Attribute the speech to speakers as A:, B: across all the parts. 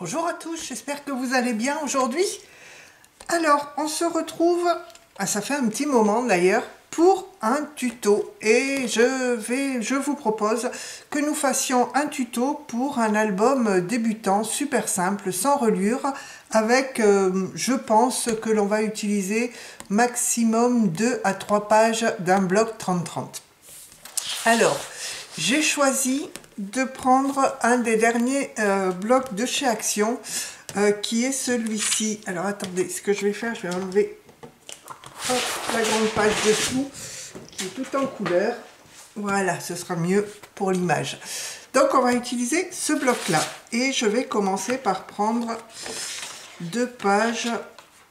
A: Bonjour à tous, j'espère que vous allez bien aujourd'hui. Alors, on se retrouve, ça fait un petit moment d'ailleurs, pour un tuto. Et je vous propose que nous fassions un tuto pour un album débutant, super simple, sans reliure, avec, je pense que l'on va utiliser maximum 2 à 3 pages d'un bloc 30-30. Alors, j'ai choisi de prendre un des derniers blocs de chez Action qui est celui-ci. Alors attendez, ce que je vais faire, je vais enlever la grande page dessous qui est tout en couleur. Voilà, ce sera mieux pour l'image. Donc on va utiliser ce bloc-là et je vais commencer par prendre 2 pages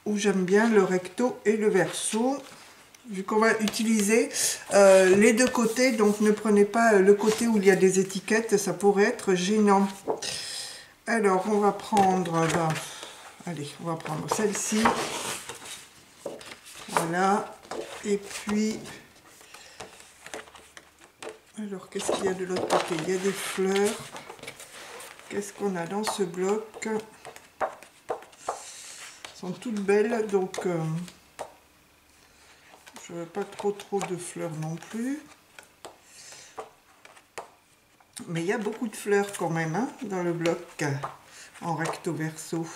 A: où j'aime bien le recto et le verso. Vu qu'on va utiliser les deux côtés, donc ne prenez pas le côté où il y a des étiquettes, ça pourrait être gênant. Alors on va prendre, allez, on va prendre celle-ci, voilà, et puis, alors qu'est-ce qu'il y a de l'autre côté? Il y a des fleurs, qu'est-ce qu'on a dans ce bloc? Elles sont toutes belles, donc... je veux pas trop de fleurs non plus. Mais il y a beaucoup de fleurs quand même hein, dans le bloc en recto verso.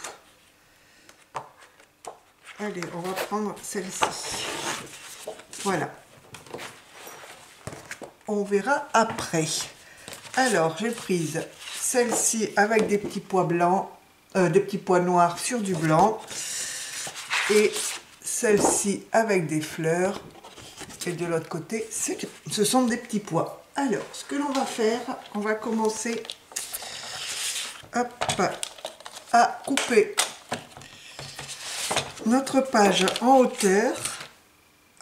A: Allez, on va prendre celle-ci. Voilà. On verra après. Alors, j'ai prise celle-ci avec des petits pois blancs, des petits pois noirs sur du blanc. Et celle-ci avec des fleurs et de l'autre côté ce sont des petits pois. Alors ce que l'on va faire, on va commencer hop, à couper notre page en hauteur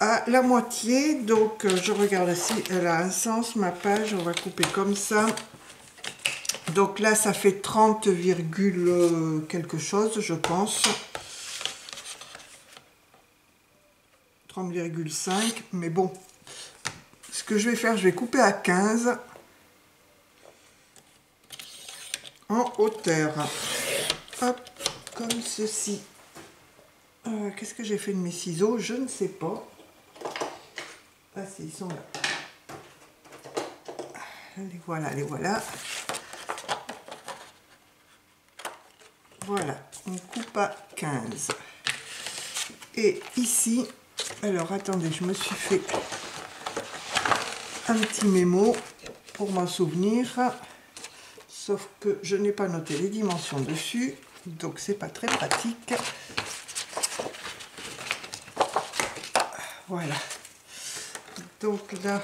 A: à la moitié. Donc je regarde si elle a un sens ma page, on va couper comme ça. Donc là ça fait 30, quelque chose je pense. 30,5, mais bon, ce que je vais faire, je vais couper à 15 en hauteur, hop, comme ceci. Qu'est-ce que j'ai fait de mes ciseaux? Je ne sais pas. Ah si, ils sont là. Les voilà, les voilà. Voilà, on coupe à 15. Et ici, alors attendez, je me suis fait un petit mémo pour m'en souvenir, sauf que je n'ai pas noté les dimensions dessus, donc c'est pas très pratique. Voilà. Donc là,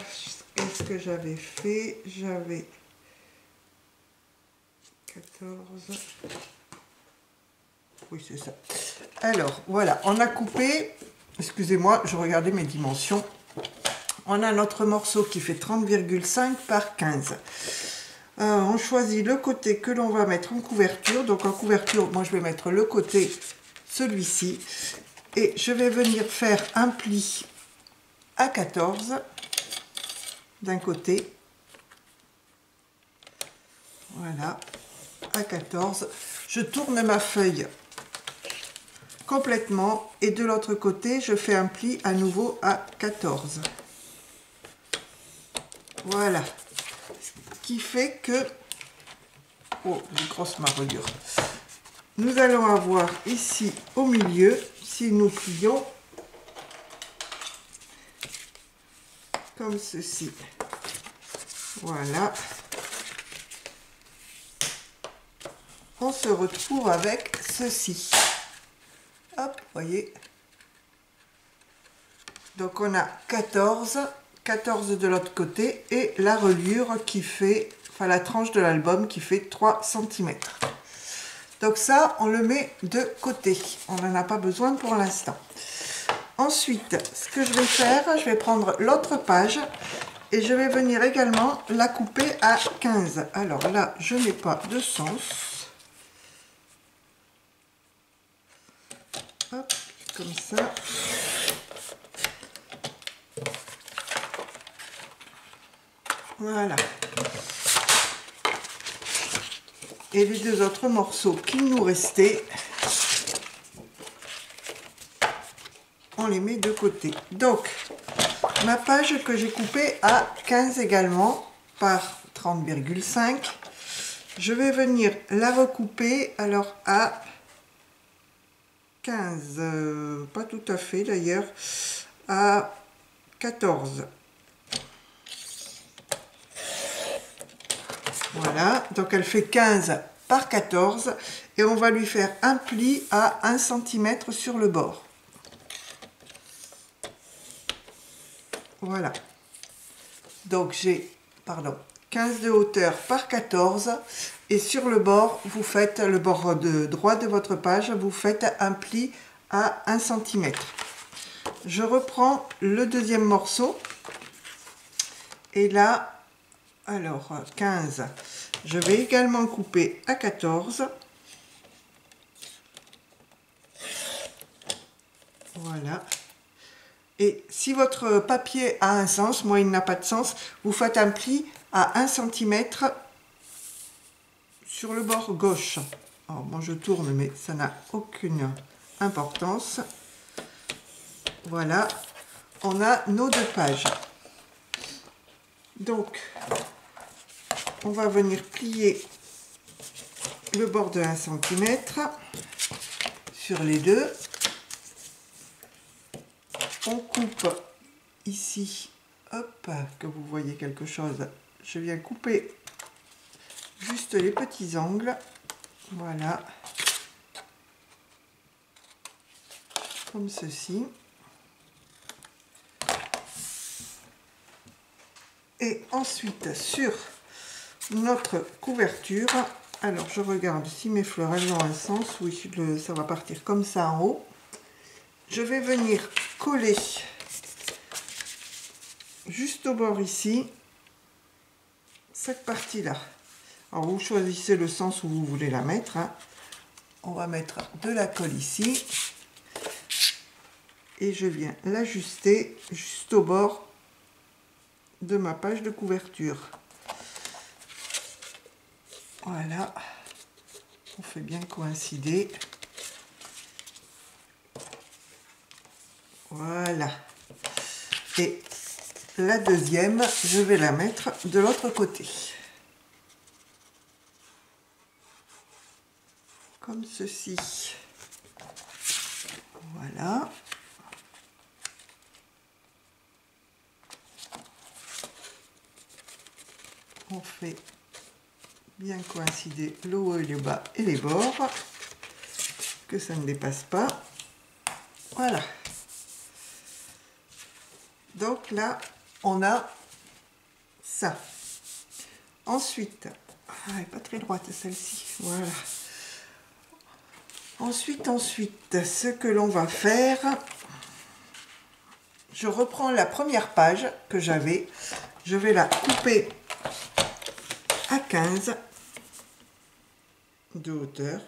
A: qu'est-ce que j'avais fait? J'avais 14. Oui, c'est ça. Alors, voilà, on a coupé. Excusez-moi, je regardais mes dimensions. On a notre morceau qui fait 30,5 par 15. On choisit le côté que l'on va mettre en couverture. Donc en couverture, moi je vais mettre le côté, celui-ci. Et je vais venir faire un pli à 14 d'un côté. Voilà, à 14. Je tourne ma feuille complètement et de l'autre côté je fais un pli à nouveau à 14. Voilà, ce qui fait que, oh j'ai grosse ma reliure, nous allons avoir ici au milieu, si nous plions comme ceci, voilà, on se retrouve avec ceci. Hop, voyez. Donc on a 14 de l'autre côté et la reliure qui fait, enfin la tranche de l'album qui fait 3 cm. Donc ça, on le met de côté. On n'en a pas besoin pour l'instant. Ensuite, ce que je vais faire, je vais prendre l'autre page et je vais venir également la couper à 15. Alors là, je n'ai pas de sens. Hop, comme ça. Voilà. Et les deux autres morceaux qui nous restaient, on les met de côté. Donc, ma page que j'ai coupée à 15 également par 30,5. Je vais venir la recouper alors à 15, pas tout à fait d'ailleurs, à 14. Voilà, donc elle fait 15 par 14 et on va lui faire un pli à 1 cm sur le bord. Voilà. Donc j'ai, 15 de hauteur par 14 et sur le bord, vous faites le bord droit de votre page, vous faites un pli à 1 cm. Je reprends le deuxième morceau et là, alors 15, je vais également couper à 14. Voilà. Et si votre papier a un sens, moi il n'a pas de sens, vous faites un pli à 1 cm sur le bord gauche. Alors moi je tourne mais ça n'a aucune importance. Voilà, on a nos deux pages. Donc, on va venir plier le bord de 1 cm sur les deux. On coupe ici, hop, que vous voyez quelque chose. Je viens couper juste les petits angles. Voilà. Comme ceci. Et ensuite, sur notre couverture, alors je regarde si mes fleurs elles ont un sens. Oui, ça va partir comme ça en haut. Je vais venir coller juste au bord ici, cette partie-là. Alors vous choisissez le sens où vous voulez la mettre. Hein. On va mettre de la colle ici. Et je viens l'ajuster juste au bord de ma page de couverture. Voilà. On fait bien coïncider. Voilà. Et la deuxième, je vais la mettre de l'autre côté. Comme ceci. Voilà. On fait bien coïncider le haut et le bas et les bords, que ça ne dépasse pas. Voilà. Donc là, on a ça. Ensuite, elle n'est pas très droite celle-ci. Voilà. Ensuite, ce que l'on va faire, je reprends la première page que j'avais. Je vais la couper à 15 de hauteur.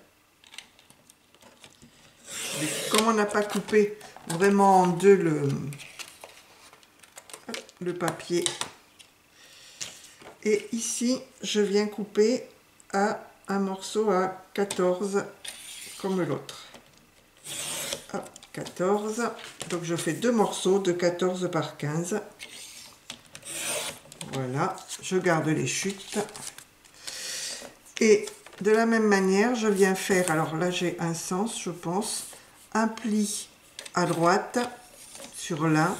A: Et comme on n'a pas coupé vraiment en deux le papier, et ici je viens couper à un morceau à 14 comme l'autre. 14, donc je fais deux morceaux de 14 par 15. Voilà, je garde les chutes. Et de la même manière, je viens faire, alors là j'ai un sens, je pense, un pli à droite sur l'un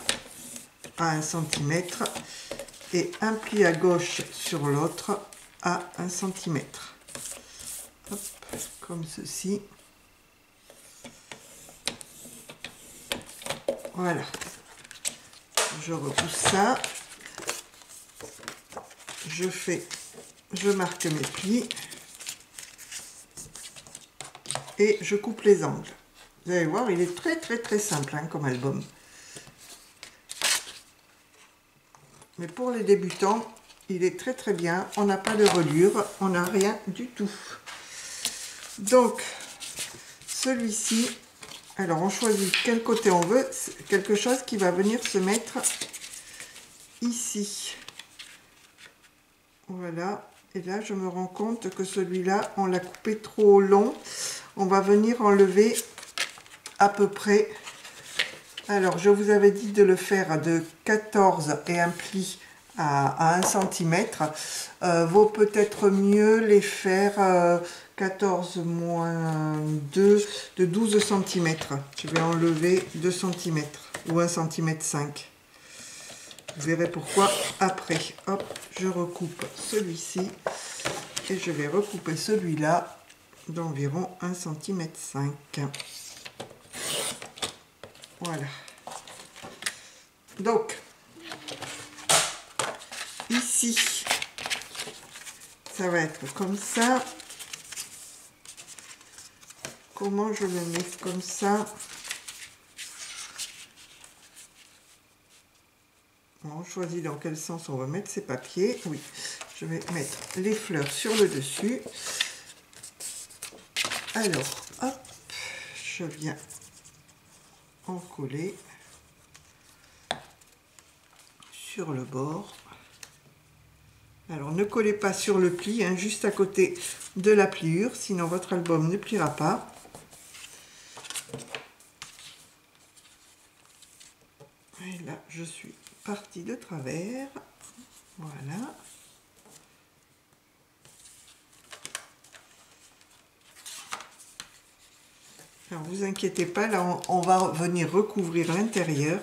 A: à 1 cm et un pli à gauche sur l'autre à 1 cm. Hop, comme ceci. Voilà. Je repousse ça. Je marque mes plis et je coupe les angles. Vous allez voir, il est très simple hein, comme album. Mais pour les débutants, il est très bien. On n'a pas de reliure, on n'a rien du tout. Donc, celui-ci, alors on choisit quel côté on veut. Quelque chose qui va venir se mettre ici. Voilà, Et là, je me rends compte que celui-là, on l'a coupé trop long. On va venir enlever à peu près... Alors, je vous avais dit de le faire de 14 et un pli à 1 cm. Vaut peut-être mieux les faire 14 moins 2 de 12 cm. Je vais enlever 2 cm ou 1 cm 5. Vous verrez pourquoi après. Hop, je recoupe celui-ci et je vais recouper celui-là d'environ 1 cm 5. Voilà. Donc, ici, ça va être comme ça. Comment je le mets comme ça? On choisit dans quel sens on va mettre ces papiers. Oui, je vais mettre les fleurs sur le dessus. Alors, hop, je viens en coller sur le bord. Alors, ne collez pas sur le pli, hein, juste à côté de la pliure, sinon votre album ne pliera pas. Et là, je suis partie de travers. Voilà. Alors, vous inquiétez pas, là, on va venir recouvrir l'intérieur.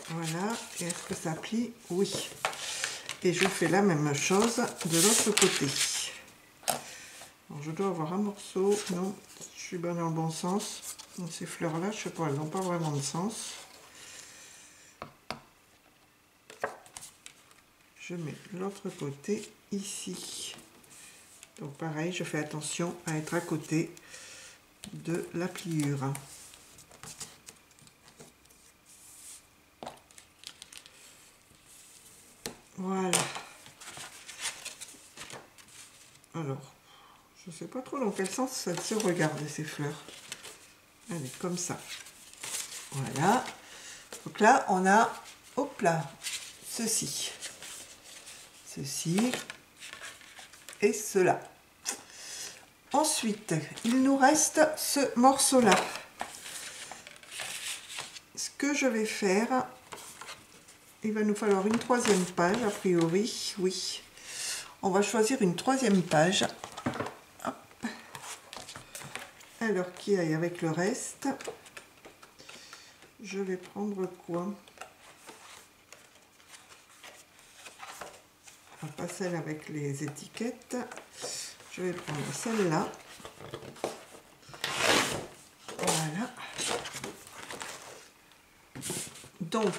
A: Voilà. Et est-ce que ça plie? Oui. Et je fais la même chose de l'autre côté. Alors, je dois avoir un morceau. Non, je suis bien dans le bon sens. Donc, ces fleurs-là, je sais pas, elles n'ont pas vraiment de sens. Je mets l'autre côté ici. Donc pareil, je fais attention à être à côté de la pliure. Voilà. Alors, je ne sais pas trop dans quel sens ça se regarde ces fleurs. Allez, comme ça. Voilà. Donc là, on a, hop là, ceci. Ceci et cela. Ensuite, il nous reste ce morceau-là. Ce que je vais faire, il va nous falloir une troisième page, a priori, oui. On va choisir une troisième page. Hop. Alors, qui aille avec le reste. Je vais prendre quoi? Pas celle avec les étiquettes. Je vais prendre celle-là. Voilà. Donc,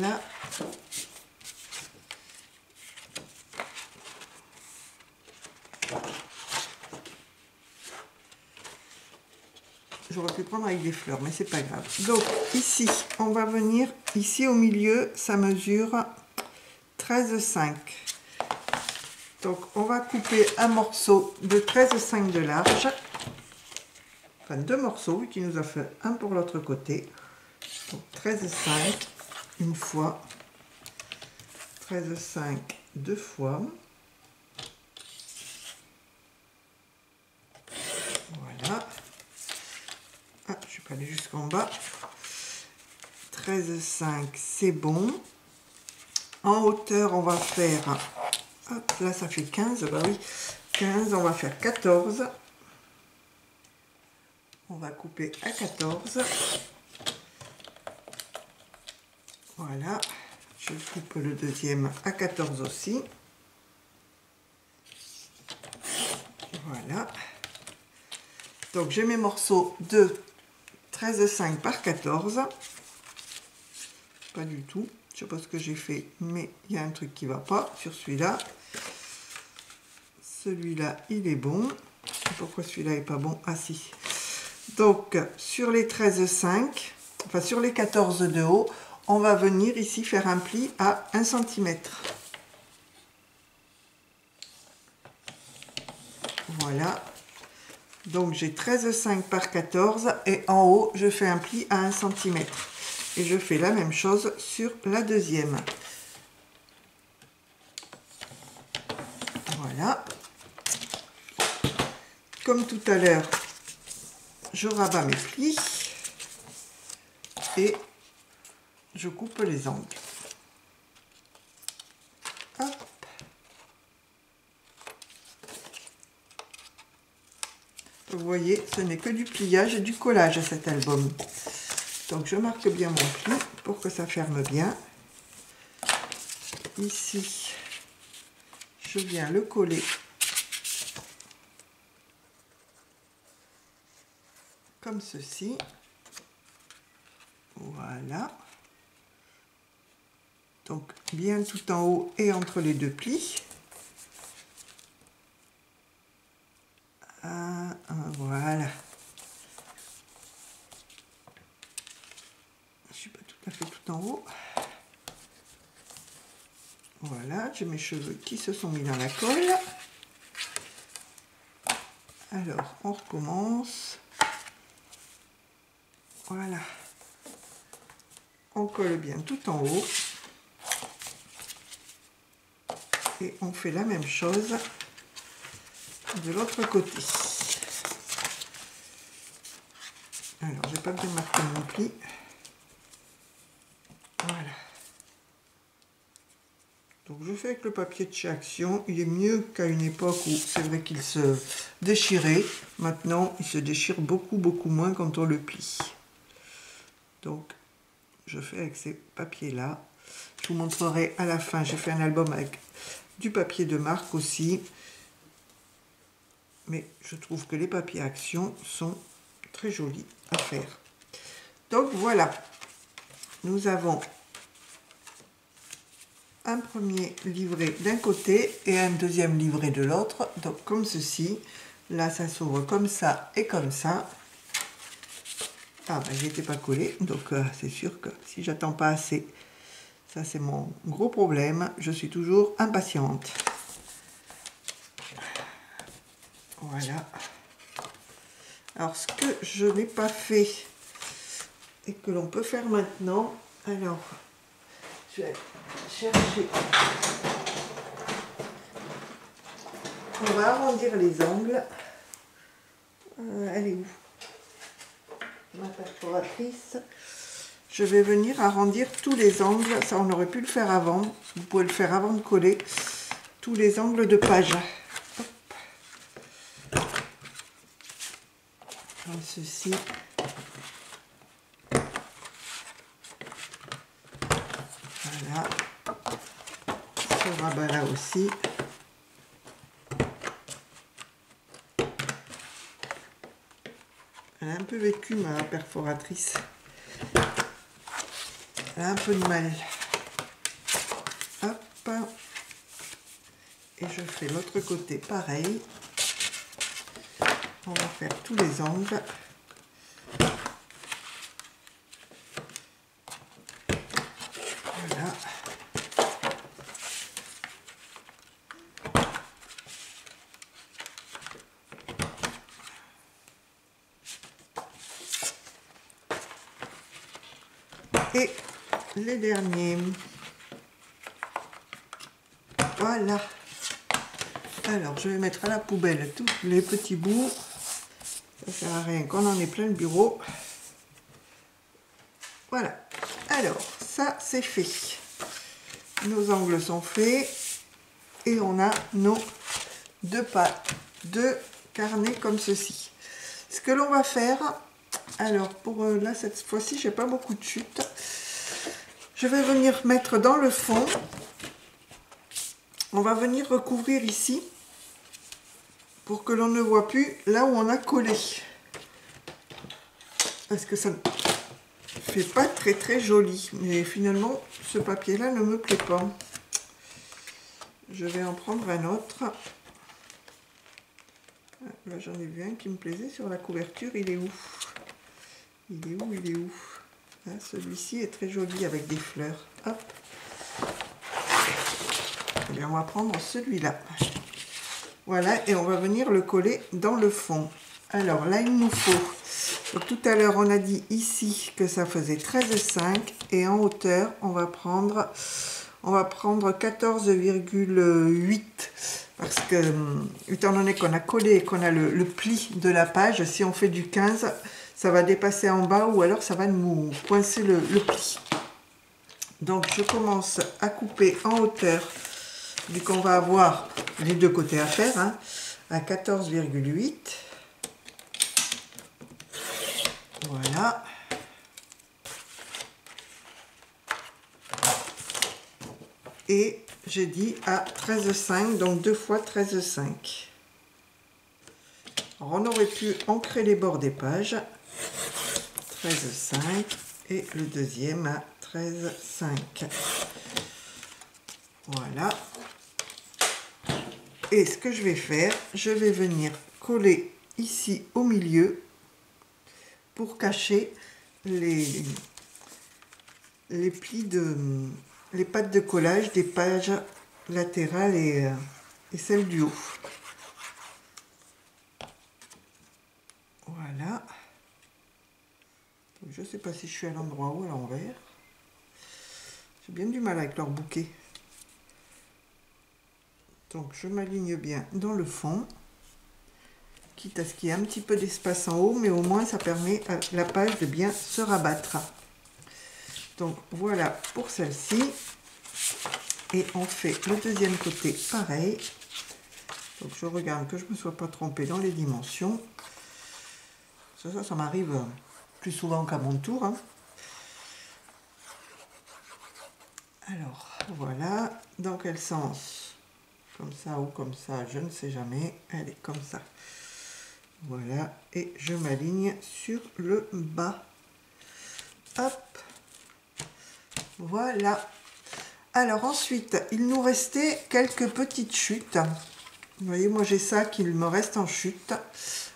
A: là, j'aurais pu prendre avec des fleurs, mais c'est pas grave. Donc, ici, on va venir, ici au milieu, ça mesure 13,5. Donc, on va couper un morceau de 13,5 de large. Enfin, deux morceaux, qui nous a fait un pour l'autre côté. Donc, 13,5 une fois. 13,5 deux fois. Voilà. Ah, je suis pas allée jusqu'en bas. 13,5, c'est bon. En hauteur, on va faire... Hop, là, ça fait 15. Bah oui, 15, on va faire 14. On va couper à 14. Voilà. Je coupe le deuxième à 14 aussi. Voilà. Donc, j'ai mes morceaux de 13,5 par 14. Pas du tout. Je sais pas ce que j'ai fait, mais il y a un truc qui va pas sur celui-là. Celui-là, il est bon. Pourquoi celui-là est pas bon? Ah si. Donc, sur les 13,5, enfin sur les 14 de haut, on va venir ici faire un pli à 1 cm. Voilà. Donc, j'ai 13,5 par 14 et en haut, je fais un pli à 1 cm. Et je fais la même chose sur la deuxième. voilà. Comme tout à l'heure, je rabats mes plis et je coupe les angles. Hop. Vous voyez, ce n'est que du pliage et du collage cet album. Donc je marque bien mon pli pour que ça ferme bien. Ici, je viens le coller comme ceci. Voilà. Donc bien tout en haut et entre les deux plis. Voilà. Je ne suis pas tout à fait tout en haut. Voilà, j'ai mes cheveux qui se sont mis dans la colle. Alors, on recommence. Voilà. On colle bien tout en haut. Et on fait la même chose de l'autre côté. Alors, j'ai pas bien marqué mon pli. Voilà. Donc, je fais avec le papier de chez Action. Il est mieux qu'à une époque où c'est vrai qu'il se déchirait. Maintenant, il se déchire beaucoup moins quand on le plie. Donc, je fais avec ces papiers-là. Je vous montrerai à la fin. J'ai fait un album avec du papier de marque aussi. Mais je trouve que les papiers Action sont très jolis à faire. Donc voilà, nous avons un premier livret d'un côté et un deuxième livret de l'autre. Donc comme ceci, là ça s'ouvre comme ça et comme ça. Ah ben j'étais pas collé, donc c'est sûr que si j'attends pas assez, ça c'est mon gros problème. Je suis toujours impatiente. Voilà. Alors, ce que je n'ai pas fait et que l'on peut faire maintenant, alors, je vais chercher. On va arrondir les angles. Elle est où? Ma perforatrice. Je vais venir arrondir tous les angles. Ça, on aurait pu le faire avant. Vous pouvez le faire avant de coller. Tous les angles de page. Comme ceci. Voilà. Ce rabat là aussi. Elle a un peu vécu ma perforatrice. Elle a un peu de mal. Hop. Et je fais l'autre côté pareil. On va faire tous les angles. Voilà. Et les derniers. Voilà. Alors, je vais mettre à la poubelle tous les petits bouts. Ça sert à rien qu'on en ait plein le bureau. Voilà. Alors, ça, c'est fait. Nos angles sont faits. Et on a nos deux carnets comme ceci. Ce que l'on va faire... Alors, pour là, cette fois-ci, j'ai pas beaucoup de chutes. Je vais venir mettre dans le fond. On va venir recouvrir ici pour que l'on ne voit plus là où on a collé. Parce que ça ne fait pas très joli. Mais finalement, ce papier-là ne me plaît pas. Je vais en prendre un autre. Là, j'en ai vu un qui me plaisait sur la couverture. Il est où? Il est où? Il est où? Hein, celui-ci est très joli avec des fleurs. Hop. Et bien, on va prendre celui-là. Voilà, et on va venir le coller dans le fond. Alors là, il nous faut... Donc, tout à l'heure, on a dit ici que ça faisait 13,5. Et en hauteur, on va prendre 14,8. Parce que, étant donné qu'on a collé et qu'on a le pli de la page, si on fait du 15, ça va dépasser en bas ou alors ça va nous coincer le pli. Donc je commence à couper en hauteur, vu qu'on va avoir les deux côtés à faire, hein, à 14,8. Voilà. Et j'ai dit à 13,5, donc 2 fois 13,5. Alors on aurait pu ancrer les bords des pages. 13,5 et le deuxième à 13,5. Voilà. Et ce que je vais faire, je vais venir coller ici au milieu pour cacher les plis les pattes de collage des pages latérales et celles du haut. Voilà. Je ne sais pas si je suis à l'endroit ou à l'envers. J'ai bien du mal avec leur bouquet. Donc je m'aligne bien dans le fond, quitte à ce qu'il y ait un petit peu d'espace en haut, mais au moins ça permet à la page de bien se rabattre. Donc voilà pour celle-ci. Et on fait le deuxième côté pareil. Donc je regarde que je ne me sois pas trompée dans les dimensions. Ça m'arrive plus souvent qu'à mon tour, hein. Alors voilà, dans quel sens? Comme ça ou comme ça, je ne sais jamais. Elle est comme ça. Voilà, et je m'aligne sur le bas. Hop. Voilà. Alors ensuite, il nous restait quelques petites chutes. Vous voyez, moi j'ai ça qu'il me reste en chute.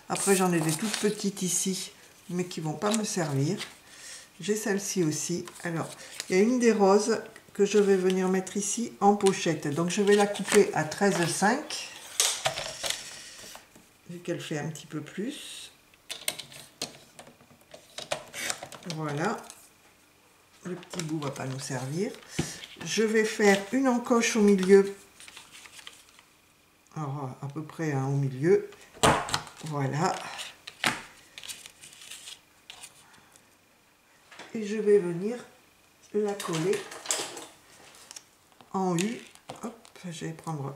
A: Après j'en ai des toutes petites ici, mais qui vont pas me servir. J'ai celle-ci aussi. Alors, il y a une des roses que je vais venir mettre ici en pochette. Donc je vais la couper à 13,5. Vu qu'elle fait un petit peu plus. Voilà. Le petit bout va pas nous servir. Je vais faire une encoche au milieu. Alors, à peu près hein, au milieu. Voilà. Et je vais venir la coller en U. Hop, je vais prendre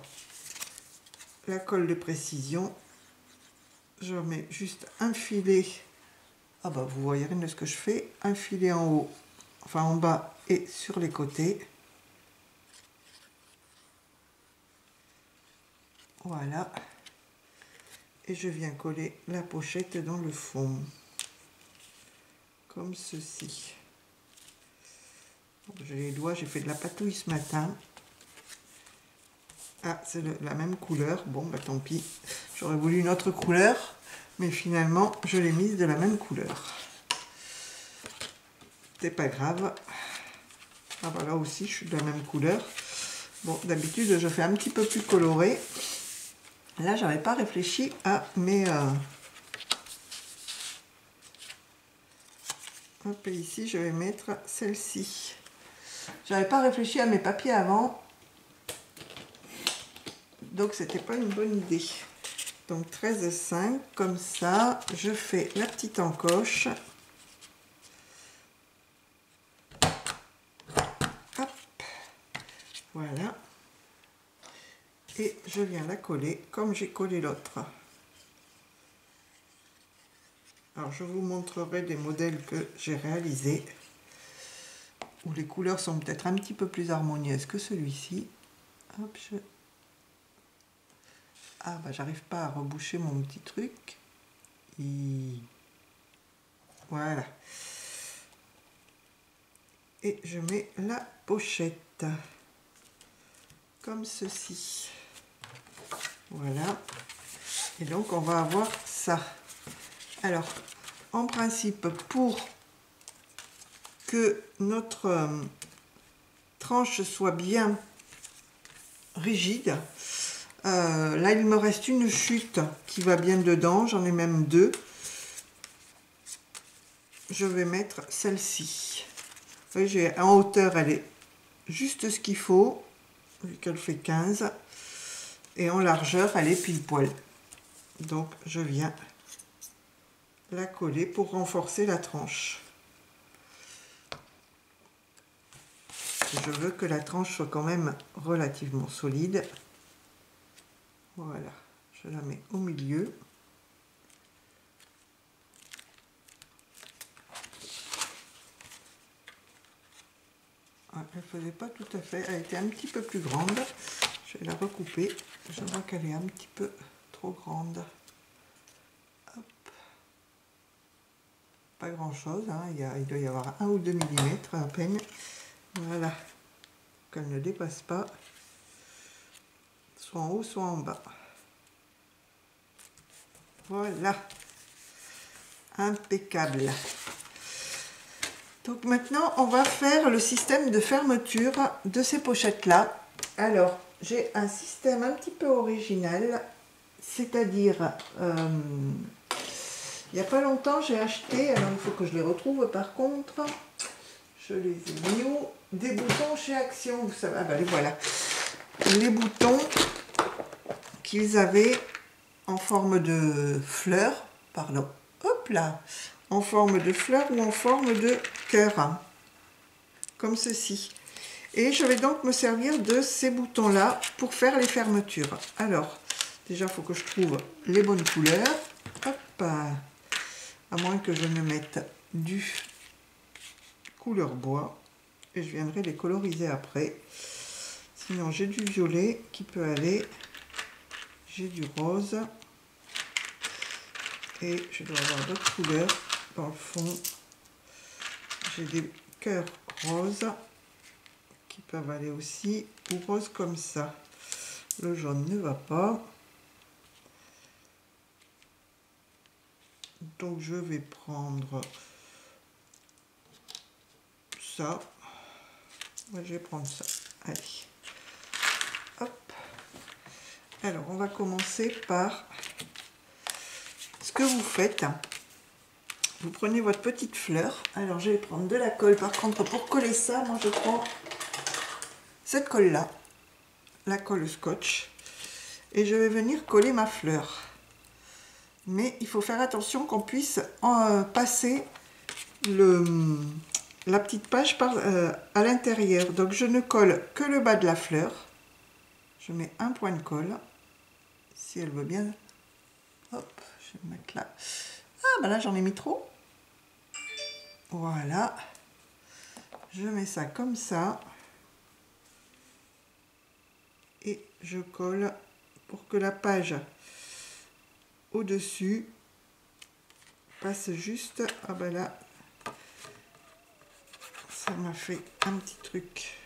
A: la colle de précision. Je mets juste un filet. Ah bah vous voyez rien de ce que je fais. Un filet en haut, enfin en bas et sur les côtés. Voilà. Et je viens coller la pochette dans le fond. Comme ceci. J'ai les doigts, j'ai fait de la patouille ce matin. Ah, c'est la même couleur. Bon, bah tant pis. J'aurais voulu une autre couleur, mais finalement, je l'ai mise de la même couleur. C'est pas grave. Ah, bah là aussi, je suis de la même couleur. Bon, d'habitude, je fais un petit peu plus coloré. Là, j'avais pas réfléchi à mes... Hop, et ici, je vais mettre celle-ci. J'avais pas réfléchi à mes papiers avant. Donc, c'était pas une bonne idée. Donc, 13,5, comme ça, je fais la petite encoche. Hop, voilà. Et je viens la coller comme j'ai collé l'autre. Alors, je vous montrerai des modèles que j'ai réalisés, où les couleurs sont peut-être un petit peu plus harmonieuses que celui-ci. Hop, ah, bah, j'arrive pas à reboucher mon petit truc. Voilà. Et je mets la pochette. Comme ceci. Voilà. Et donc, on va avoir ça. Alors, en principe, pour que notre tranche soit bien rigide, là, il me reste une chute qui va bien dedans. J'en ai même deux. Je vais mettre celle-ci. Vous voyez, en hauteur, elle est juste ce qu'il faut, vu qu'elle fait 15. et en largeur elle est pile poil. Donc je viens la coller pour renforcer la tranche. Je veux que la tranche soit quand même relativement solide. Voilà, je la mets au milieu. Elle ne faisait pas tout à fait, elle était un petit peu plus grande. Je vais la recouper. Je vois qu'elle est un petit peu trop grande. Hop. Pas grand chose, hein. Il doit y avoir 1 ou 2 mm à peine. Voilà, qu'elle ne dépasse pas, soit en haut, soit en bas. Voilà, impeccable. Donc maintenant, on va faire le système de fermeture de ces pochettes-là. Alors, j'ai un système un petit peu original, c'est-à-dire, il n'y a pas longtemps, j'ai acheté, alors il faut que je les retrouve par contre, je les ai mis où? Des boutons chez Action, vous savez, ah ben les voilà. Les boutons qu'ils avaient en forme de fleur, pardon, hop là, en forme de fleur ou en forme de cœur, comme ceci. Et je vais donc me servir de ces boutons-là pour faire les fermetures. Alors, déjà, il faut que je trouve les bonnes couleurs. Hop, à moins que je ne mette du couleur bois. Et je viendrai les coloriser après. Sinon, j'ai du violet qui peut aller. J'ai du rose. Et je dois avoir d'autres couleurs dans le fond. J'ai des cœurs roses qui peuvent aller aussi, ou rose comme ça. Le jaune ne va pas. Donc je vais prendre ça. Ouais, je vais prendre ça. Allez. Hop. Alors on va commencer par ce que vous faites. Vous prenez votre petite fleur. Alors je vais prendre de la colle. Par contre, pour coller ça, moi je prends cette colle là, la colle scotch, et je vais venir coller ma fleur. Mais il faut faire attention qu'on puisse passer la petite page à l'intérieur. Donc je ne colle que le bas de la fleur. Je mets un point de colle, si elle veut bien. Hop, je vais le mettre là. Ah ben là j'en ai mis trop. Voilà. Je mets ça comme ça. Et je colle pour que la page au-dessus passe juste. Ah ben là, ça m'a fait un petit truc.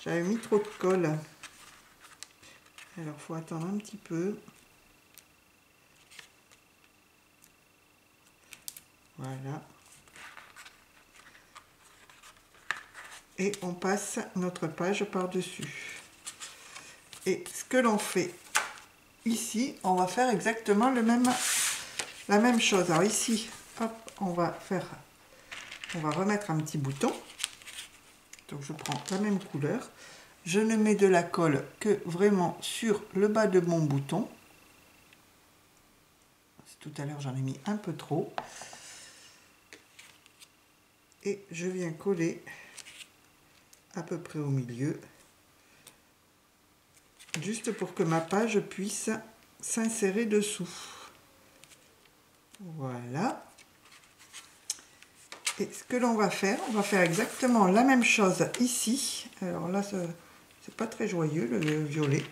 A: J'avais mis trop de colle. Alors, il faut attendre un petit peu. Voilà. Et on passe notre page par-dessus. Et ce que l'on fait ici, on va faire exactement la même chose. Alors ici, hop, on va remettre un petit bouton. Donc je prends la même couleur. Je ne mets de la colle que vraiment sur le bas de mon bouton. Tout à l'heure, j'en ai mis un peu trop. Et je viens coller à peu près au milieu. Juste pour que ma page puisse s'insérer dessous. Voilà. Et ce que l'on va faire, on va faire exactement la même chose ici. Alors là, c'est pas très joyeux, le violet.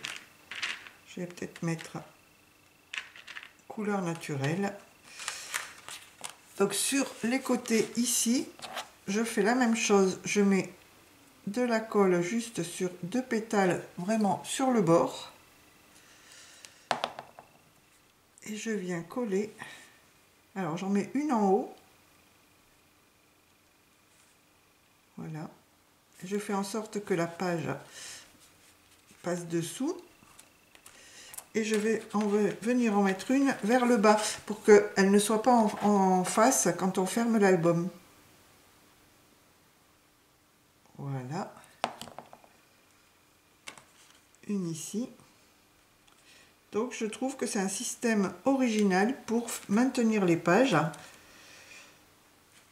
A: Je vais peut-être mettre couleur naturelle. Donc sur les côtés ici, je fais la même chose. Je mets de la colle juste sur 2 pétales, vraiment sur le bord. Et je viens coller. Alors j'en mets une en haut. Voilà. Je fais en sorte que la page passe dessous. Et je vais venir en mettre une vers le bas pour qu'elle ne soit pas en face quand on ferme l'album. Voilà. Une ici. Donc je trouve que c'est un système original pour maintenir les pages.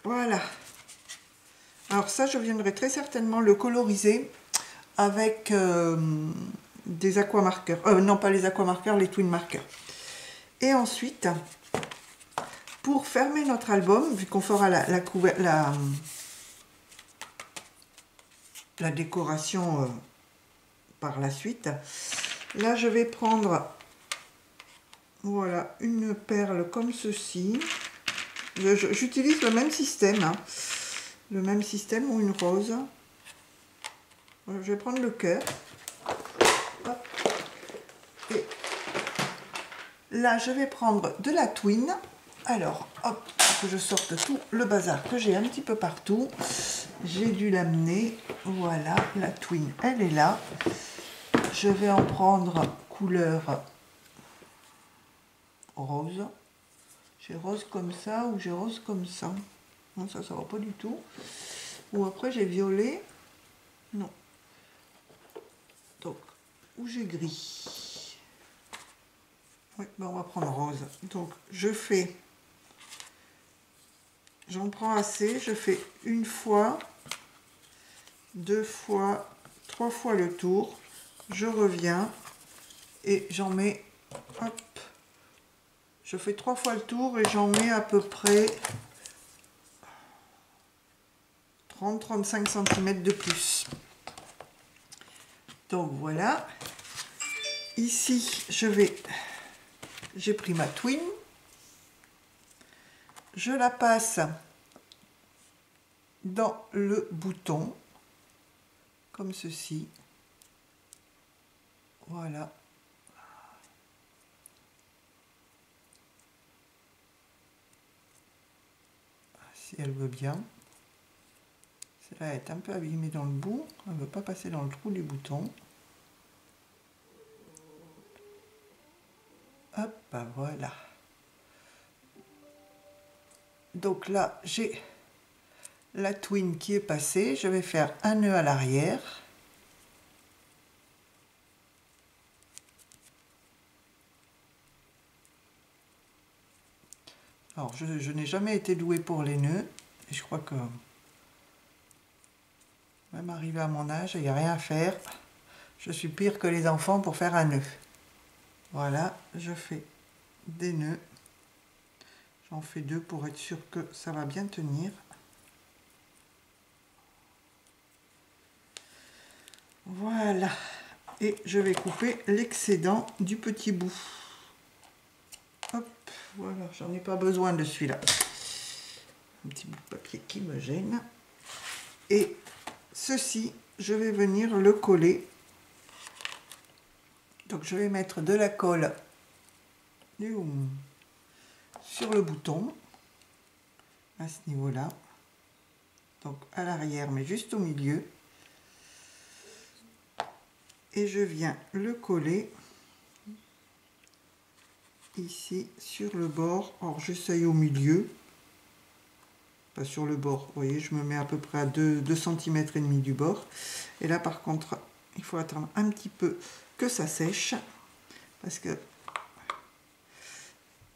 A: Voilà. Alors ça, je viendrai très certainement le coloriser avec des aquamarqueurs. Non, pas les aquamarqueurs, les twin marqueurs. Et ensuite, pour fermer notre album, vu qu'on fera la décoration par la suite, là je vais prendre, voilà, une perle comme ceci. J'utilise le même système, hein, le même système, ou une rose. Voilà, je vais prendre le cœur. Hop. Et là je vais prendre de la twine. Alors, hop, que je sorte tout le bazar que j'ai un petit peu partout. J'ai dû l'amener. Voilà, la twine, elle est là. Je vais en prendre couleur rose. J'ai rose comme ça ou j'ai rose comme ça. Non, ça va pas du tout. Ou après j'ai violet. Non. Donc, ou j'ai gris. Oui, ben on va prendre rose. Donc, je fais... J'en prends assez. Je fais une fois, deux fois, trois fois le tour. Je reviens et j'en mets... Hop. Je fais 3 fois le tour et j'en mets à peu près 30-35 cm de plus. Donc voilà. Ici, j'ai pris ma twine. Je la passe dans le bouton, comme ceci. Voilà. Si elle veut bien. Celle-là est un peu abîmée dans le bout. Elle ne veut pas passer dans le trou du bouton. Hop, ben voilà. Donc là, j'ai la twine qui est passée. Je vais faire un nœud à l'arrière. Alors, je n'ai jamais été douée pour les nœuds. Et je crois que, même arrivé à mon âge, il n'y a rien à faire. Je suis pire que les enfants pour faire un nœud. Voilà, je fais des nœuds. J'en fais 2 pour être sûr que ça va bien tenir. Voilà. Et je vais couper l'excédent du petit bout. Hop, voilà, j'en ai pas besoin de celui-là. Un petit bout de papier qui me gêne. Et ceci, je vais venir le coller. Donc je vais mettre de la colle sur le bouton, à ce niveau-là. Donc à l'arrière, mais juste au milieu. Et je viens le coller ici sur le bord. Alors j'essaye au milieu, pas sur le bord. Vous voyez, je me mets à peu près à 2 cm et demi du bord. Et là par contre, il faut attendre un petit peu que ça sèche, parce que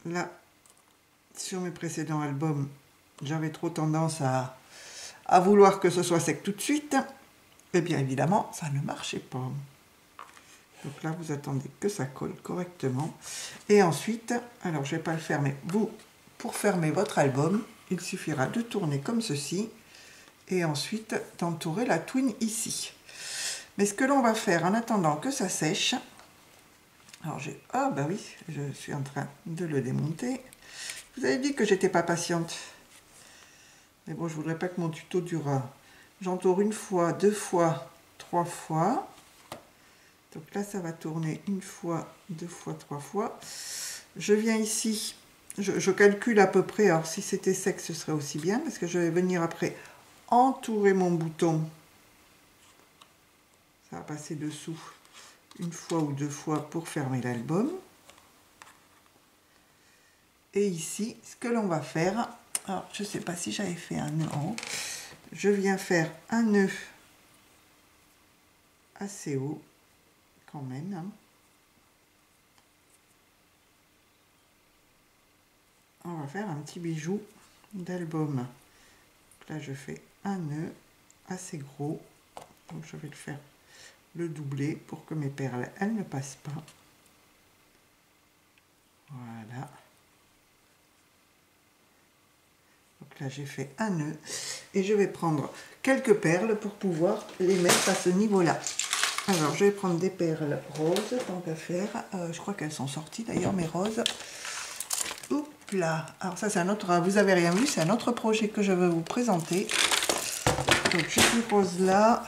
A: là, sur mes précédents albums, j'avais trop tendance à vouloir que ce soit sec tout de suite. Et bien évidemment, ça ne marchait pas. Donc là, vous attendez que ça colle correctement. Et ensuite, alors je ne vais pas le fermer. Vous, pour fermer votre album, il suffira de tourner comme ceci. Et ensuite, d'entourer la twine ici. Mais ce que l'on va faire en attendant que ça sèche... Alors j'ai... Ah bah oui, je suis en train de le démonter. Vous avez dit que j'étais pas patiente. Mais bon, je voudrais pas que mon tuto dure. J'entoure une fois, 2 fois, 3 fois. Donc là, ça va tourner une fois, 2 fois, 3 fois. Je viens ici, je calcule à peu près. Alors si c'était sec, ce serait aussi bien, parce que je vais venir après entourer mon bouton. Ça va passer dessous une fois ou 2 fois pour fermer l'album. Et ici, ce que l'on va faire, alors je ne sais pas si j'avais fait un nœud en haut, je viens faire un nœud assez haut, quand même, hein. va faire un petit bijou d'album. Là, je fais un nœud assez gros. Donc, je vais le faire le doubler pour que mes perles, elles ne passent pas. Voilà. Donc là, j'ai fait un nœud. Et je vais prendre quelques perles pour pouvoir les mettre à ce niveau-là. Alors, je vais prendre des perles roses, tant qu'à faire. Je crois qu'elles sont sorties d'ailleurs, mes roses. Oups là. Alors ça, c'est un autre... Vous avez rien vu, c'est un autre projet que je veux vous présenter. Donc, j'ai du rose là.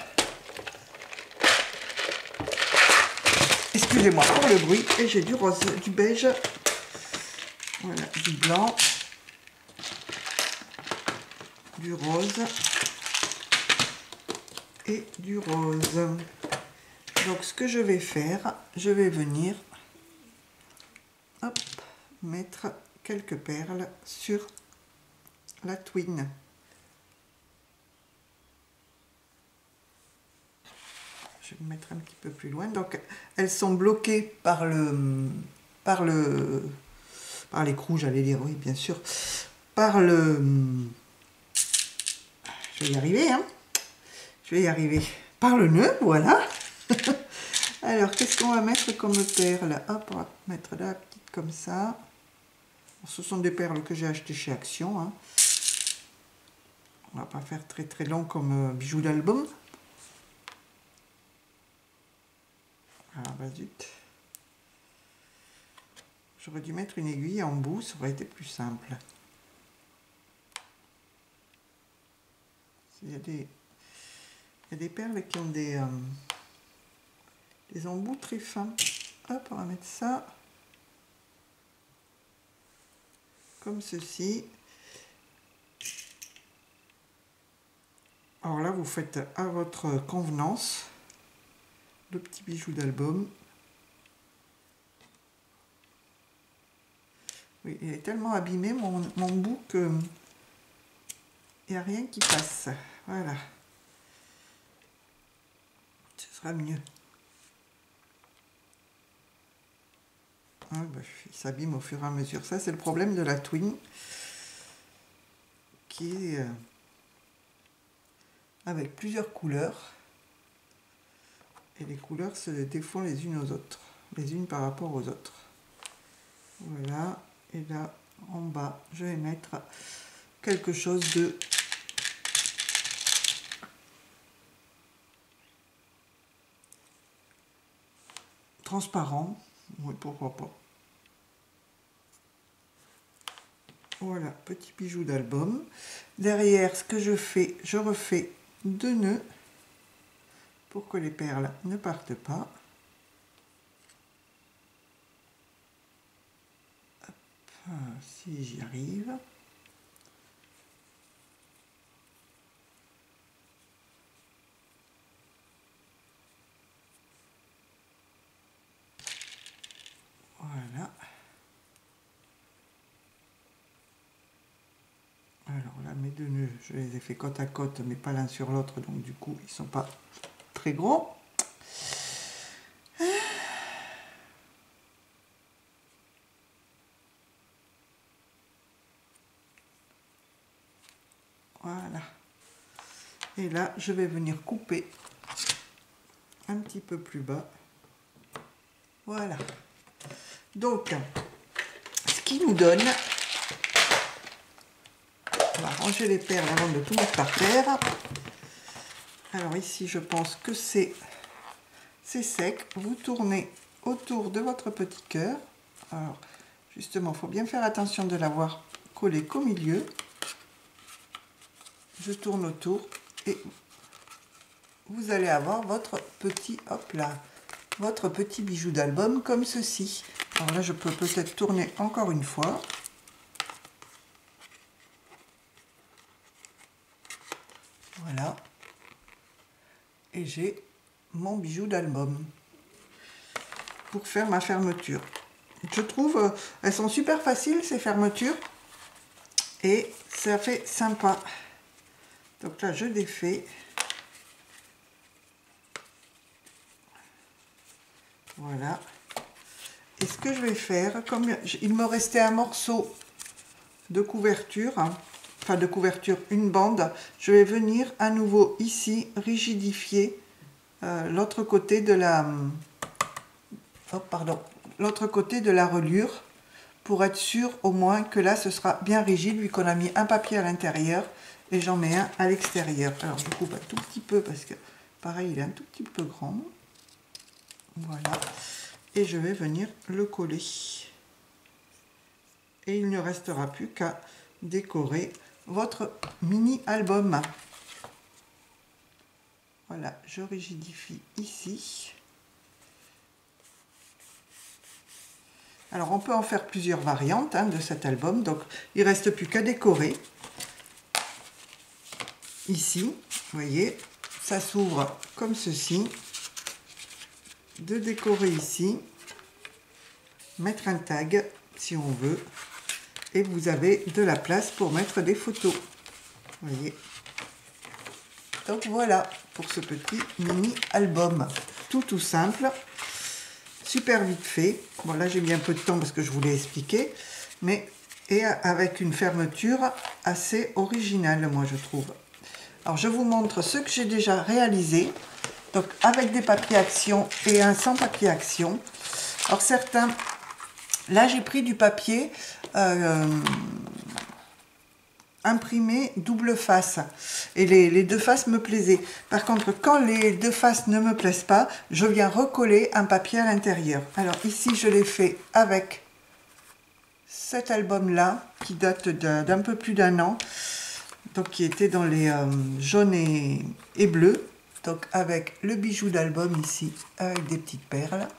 A: Excusez-moi pour le bruit. Et j'ai du rose, du beige. Voilà, du blanc. Du rose. Et du rose. Donc ce que je vais faire, je vais venir hop, mettre quelques perles sur la twine. Je vais me mettre un petit peu plus loin. Donc elles sont bloquées par l'écrou, j'allais dire, oui bien sûr, je vais y arriver, hein. Je vais y arriver. Par le nœud, voilà. Alors, qu'est-ce qu'on va mettre comme perles? Hop, on va mettre la petite comme ça. Ce sont des perles que j'ai achetées chez Action. Hein. On va pas faire très très long comme bijou d'album. Ah bah zut. J'aurais dû mettre une aiguille en bout, ça aurait été plus simple. Il y a des perles qui ont des embouts très fins. Hop, on va mettre ça comme ceci. Alors là, vous faites à votre convenance le petit bijou d'album. Oui, il est tellement abîmé mon bout que il n'y a rien qui passe. Voilà. Ce sera mieux. Ah, bah, il s'abîme au fur et à mesure. Ça, c'est le problème de la twine qui est avec plusieurs couleurs. Et les couleurs se défont les unes aux autres, les unes par rapport aux autres. Voilà. Et là, en bas, je vais mettre quelque chose de transparent. Oui, pourquoi pas. Voilà, petit bijou d'album. Derrière, ce que je fais, je refais 2 nœuds pour que les perles ne partent pas. Hop, si j'y arrive. Voilà. Alors là, mes 2 nœuds, je les ai fait côte à côte, mais pas l'un sur l'autre, donc du coup, ils sont pas très gros. Voilà. Et là, je vais venir couper un petit peu plus bas. Voilà. Donc, ce qui nous donne... On va ranger les perles avant de tout mettre par terre. Alors ici, je pense que c'est sec. Vous tournez autour de votre petit cœur. Alors, justement, il faut bien faire attention de l'avoir collé qu'au milieu. Je tourne autour et vous allez avoir votre petit, hop là, votre petit bijou d'album comme ceci. Alors là, je peux peut-être tourner encore une fois. Voilà. Et j'ai mon bijou d'album pour faire ma fermeture. Je trouve elles sont super faciles ces fermetures et ça fait sympa. Donc là, je défais. Voilà. Et ce que je vais faire, comme il me restait un morceau de couverture, enfin de couverture, une bande, je vais venir à nouveau ici rigidifier l'autre côté de la l'autre côté de la reliure, pour être sûr au moins que là ce sera bien rigide, vu qu'on a mis un papier à l'intérieur et j'en mets un à l'extérieur. Alors je coupe un tout petit peu parce que pareil il est un tout petit peu grand. Voilà, et je vais venir le coller. Et il ne restera plus qu'à décorer votre mini album. Voilà, je rigidifie ici. Alors on peut en faire plusieurs variantes de cet album, donc il ne reste plus qu'à décorer. Ici, vous voyez, ça s'ouvre comme ceci. De décorer ici, mettre un tag si on veut, et vous avez de la place pour mettre des photos. Vous voyez. Donc voilà pour ce petit mini album, tout simple, super vite fait. Bon là j'ai mis un peu de temps parce que je voulais expliquer, mais et avec une fermeture assez originale, moi je trouve. Alors je vous montre ce que j'ai déjà réalisé, donc avec des papiers action et un sans papier action. Alors certains, là j'ai pris du papier imprimé double face, et les deux faces me plaisaient. Par contre, quand les deux faces ne me plaisent pas, je viens recoller un papier à l'intérieur. Alors ici je l'ai fait avec cet album là qui date d'un peu plus d'un an, donc qui était dans les jaunes et bleus, donc avec le bijou d'album ici avec des petites perles.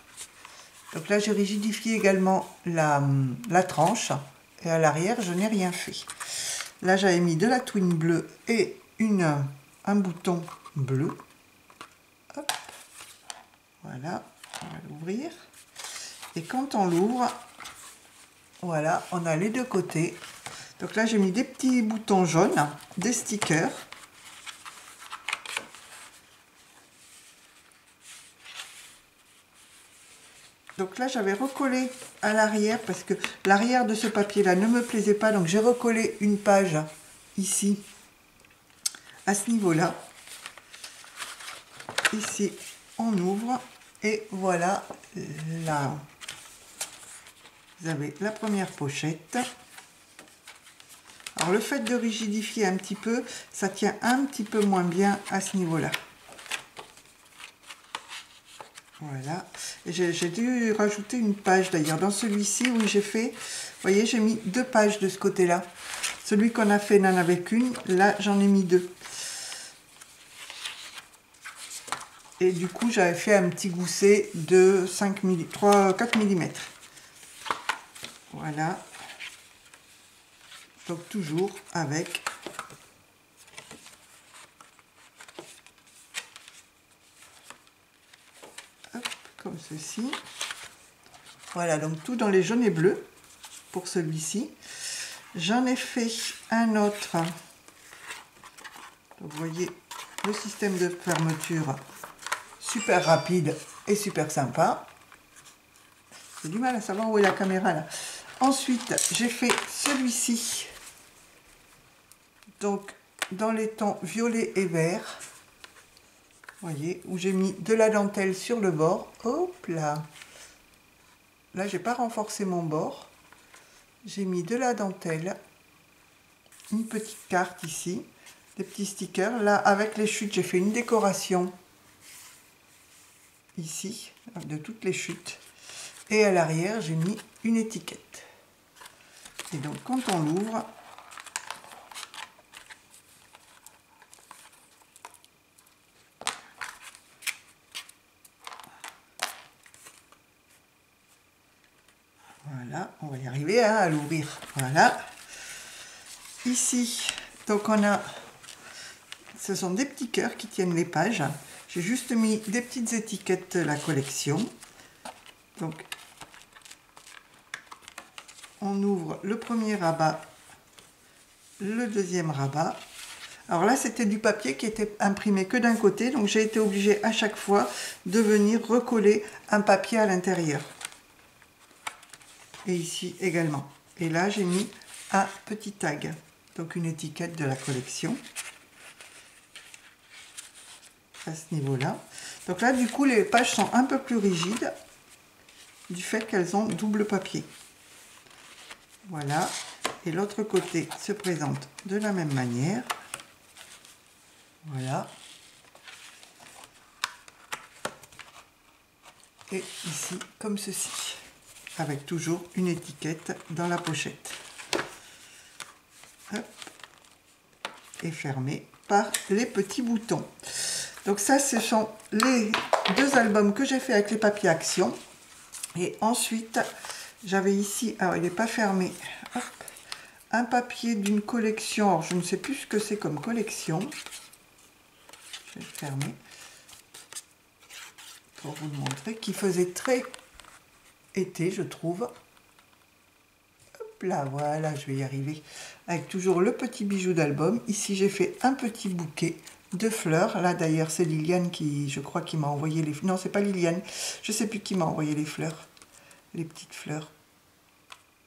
A: Donc là j'ai rigidifié également la tranche, et à l'arrière je n'ai rien fait. Là j'avais mis de la twine bleue et un bouton bleu. Hop. Voilà, on va l'ouvrir. Et quand on l'ouvre, voilà, on a les deux côtés. Donc là j'ai mis des petits boutons jaunes, des stickers. Donc là j'avais recollé à l'arrière parce que l'arrière de ce papier là ne me plaisait pas, donc j'ai recollé une page ici à ce niveau là. Ici on ouvre et voilà, là vous avez la première pochette. Alors le fait de rigidifier un petit peu, ça tient un petit peu moins bien à ce niveau là. Voilà, j'ai dû rajouter une page d'ailleurs dans celui-ci. Oui, j'ai fait, vous voyez, j'ai mis deux pages de ce côté-là. Celui qu'on a fait n'en avait qu'une, là j'en ai mis deux. Et du coup, j'avais fait un petit gousset de 4 mm. Voilà. Donc toujours avec comme ceci. Voilà, donc tout dans les jaunes et bleus pour celui-ci. J'en ai fait un autre. Donc, vous voyez le système de fermeture super rapide et super sympa. J'ai du mal à savoir où est la caméra là. Ensuite, j'ai fait celui-ci. Donc dans les tons violet et vert. Voyez, où j'ai mis de la dentelle sur le bord. Hop là. Là, j'ai pas renforcé mon bord. J'ai mis de la dentelle. Une petite carte ici. Des petits stickers. Là, avec les chutes, j'ai fait une décoration. Ici, de toutes les chutes. Et à l'arrière, j'ai mis une étiquette. Et donc, quand on l'ouvre, voilà, on va y arriver à l'ouvrir. Voilà. Ici, donc on a, ce sont des petits cœurs qui tiennent les pages. J'ai juste mis des petites étiquettes de la collection. Donc, on ouvre le premier rabat, le deuxième rabat. Alors là, c'était du papier qui était imprimé que d'un côté, donc j'ai été obligée à chaque fois de venir recoller un papier à l'intérieur. Et ici également. Et là, j'ai mis un petit tag, donc une étiquette de la collection à ce niveau-là. Donc là, du coup, les pages sont un peu plus rigides du fait qu'elles ont double papier. Voilà. Et l'autre côté se présente de la même manière. Voilà. Et ici, comme ceci, avec toujours une étiquette dans la pochette. Hop. Et fermé par les petits boutons. Donc ça, ce sont les deux albums que j'ai fait avec les papiers Action. Et ensuite, j'avais ici, alors il n'est pas fermé, hop, un papier d'une collection. Alors, je ne sais plus ce que c'est comme collection. Je vais le fermer pour vous le montrer, qui faisait très été, je trouve. Hop là, voilà, je vais y arriver. Avec toujours le petit bijou d'album. Ici, j'ai fait un petit bouquet de fleurs. Là, d'ailleurs, c'est Liliane qui, je crois, qui m'a envoyé les... Non, c'est pas Liliane. Je sais plus qui m'a envoyé les fleurs. Les petites fleurs.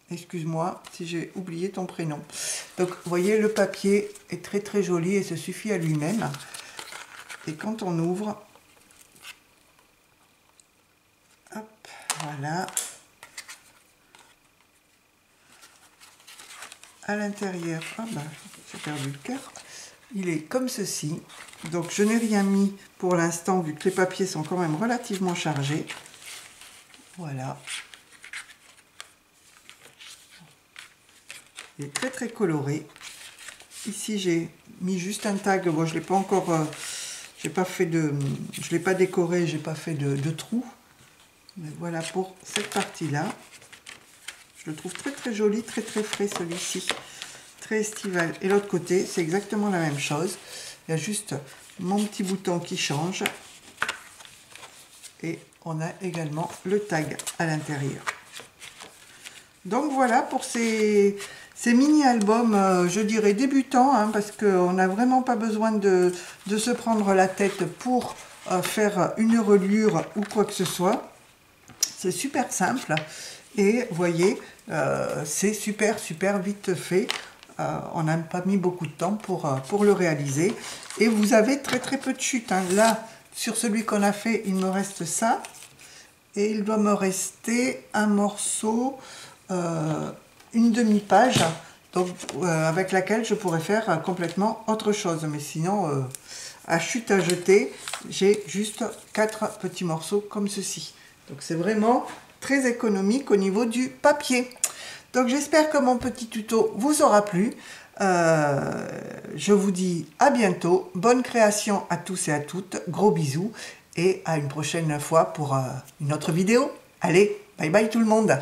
A: Excuse-moi si j'ai oublié ton prénom. Donc, vous voyez, le papier est très, très joli et se suffit à lui-même. Et quand on ouvre... Hop, voilà. À l'intérieur, ah ben, j'ai perdu le cœur. Il est comme ceci. Donc je n'ai rien mis pour l'instant vu que les papiers sont quand même relativement chargés. Voilà. Il est très très coloré. Ici j'ai mis juste un tag. Bon, je l'ai pas encore, j'ai pas fait de, je l'ai pas décoré, j'ai pas fait de trou. Mais voilà pour cette partie-là. Je le trouve très très joli, très très frais celui-ci. Très estival. Et l'autre côté, c'est exactement la même chose. Il y a juste mon petit bouton qui change. Et on a également le tag à l'intérieur. Donc voilà pour ces mini-albums, je dirais débutants, hein, parce qu'on n'a vraiment pas besoin de se prendre la tête pour faire une reliure ou quoi que ce soit. C'est super simple. Et vous voyez, c'est super vite fait. On n'a pas mis beaucoup de temps pour le réaliser. Et vous avez très peu de chute. Hein. Là, sur celui qu'on a fait, il me reste ça. Et il doit me rester un morceau, une demi-page, donc avec laquelle je pourrais faire complètement autre chose. Mais sinon, à chute à jeter, j'ai juste 4 petits morceaux comme ceci. Donc c'est vraiment très économique au niveau du papier. Donc j'espère que mon petit tuto vous aura plu. Je vous dis à bientôt. Bonne création à tous et à toutes. Gros bisous et à une prochaine fois pour une autre vidéo. Allez, bye bye tout le monde.